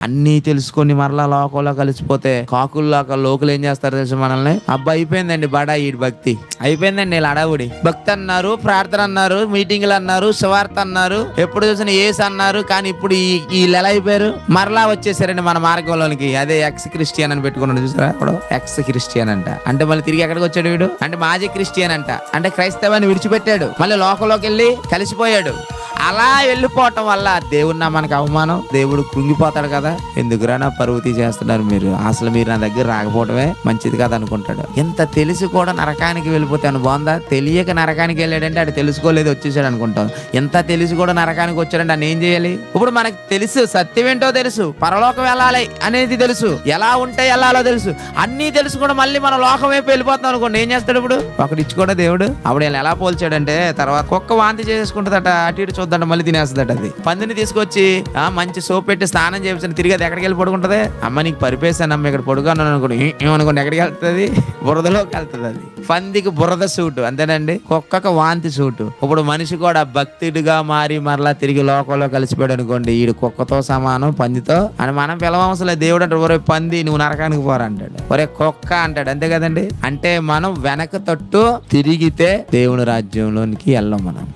అన్నీ తెలుసుకొని మరలా లోకంలో కలిసిపోతే కాకుల్లాగా లోకులు ఏం చేస్తారు తెలుసు మనల్ని? అబ్బా అయిపోయిందండి బడా ఈ భక్తి, అయిపోయిందండి ఇలా అడావుడి. భక్తి అన్నారు, ప్రార్థన అన్నారు, మీటింగ్లు అన్నారు, సువార్త అన్నారు, ఎప్పుడు చూసిన ఏసు అన్నారు. కానీ ఇప్పుడు వీళ్ళు ఎలా అయిపోయారు? మరలా వచ్చేసారండి మన మార్గంలోనికి. అదే ఎక్స్ క్రిస్టియన్ అని పెట్టుకున్నాడు చూసారా? ఇప్పుడు ఎక్స్ క్రిస్టియన్ అంట. అంటే మళ్ళీ తిరిగి ఎక్కడికి వచ్చాడు వీడు? అంటే మాజీ క్రిస్టియన్ అంట. అంటే క్రైస్తవాన్ని విడిచిపెట్టాడు, మళ్ళీ లోకంలోకి వెళ్ళి కలిసిపోయాడు. అలా వెళ్ళిపోవటం వల్ల దేవుడు మనకు అవమానం, దేవుడు కృంగిపోతాడు కదా. ఎందుకురా నా పరువు తీసేస్తున్నారు మీరు, అసలు మీరు నా దగ్గర రాకపోవటమే మంచిది కదా అనుకుంటాడు. ఎంత తెలిసి కూడా నరకానికి వెళ్ళిపోతాను బాగుందా? తెలియక నరకానికి వెళ్ళాడంటే అటు తెలుసుకోలేదు వచ్చేసాడు అనుకుంటాం. ఎంత తెలిసి కూడా నరకానికి వచ్చాడంటే అని ఏం చేయాలి? ఇప్పుడు మనకు తెలుసు, సత్యం ఏంటో తెలుసు, పరలోకం వెళ్ళాలి అనేది తెలుసు, ఎలా ఉంటే వెళ్ళాలో తెలుసు, అన్నీ తెలుసు కూడా మళ్ళీ మన లోకం వైపు వెళ్ళిపోతాం అనుకోండి. ఏం చేస్తాడు ఇప్పుడు? ఒకటి ఇచ్చి కూడా దేవుడు అప్పుడు ఎలా పోల్చాడంటే, తర్వాత కుక్క వాంతి చేసేసుకుంటుందట, అటు ఇటు చూద్దాం మళ్ళీ తినేస్తుందట. అది పందిని తీసుకొచ్చి మంచి సోప్ పెట్టి స్నానం చేయించండి, తిరిగి అది ఎక్కడికి వెళ్ళి పడుకుంటది? అమ్మ నీకు పరిపేశానమ్మ ఇక్కడ పడుకున్నాను అనుకోండి, ఏమనుకోండి ఎక్కడికి వెళ్తుంది? బురదలోకి వెళ్తుంది. అది పందికి బురద సూటు అంతేనండి, కుక్కకు వాంతి సూటు. ఇప్పుడు మనిషి కూడా భక్తుడిగా మారి మరలా తిరిగి లోకంలో కలిసిపోయాడు అనుకోండి, ఈడు కుక్కతో సమానం పందితో అని మనం పిలవవసలే. దేవుడు అంటే ఒరే పంది నువ్వు నరకానికి పోరా అంటాడు, ఒరే కుక్క అంటాడు. అంతే కదండి. అంటే మనం వెనక తట్టు తిరిగితే దేవుని రాజ్యంలోనికి వెళ్ళం మనం.